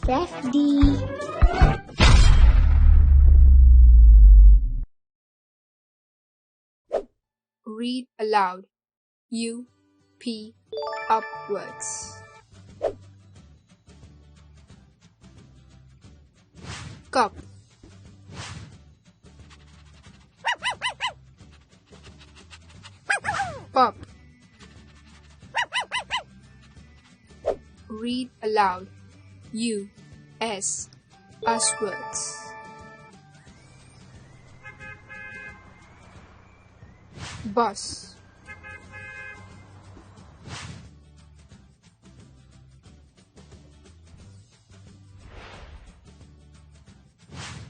FEFDY. Read aloud. U, P, upwards. Cup. Pup. Read aloud. U, S, uswards. Bus.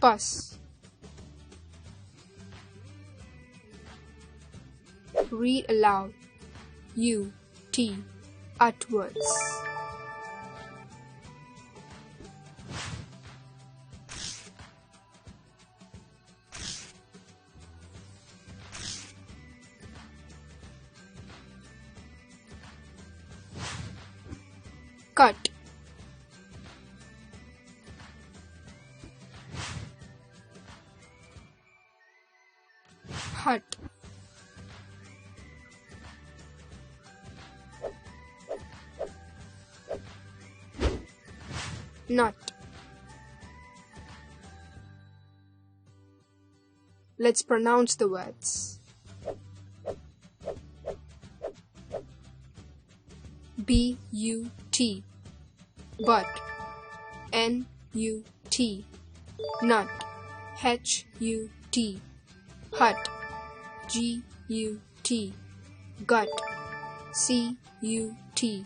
Bus. Read aloud. U, T, outwards. Cut. Hut. Nut. Let's pronounce the words. B-U-T, but. N-U-T, nut. H-U-T, hut. G-U-T, gut. C-U-T,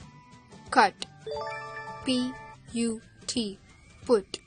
cut. P-U-T, put.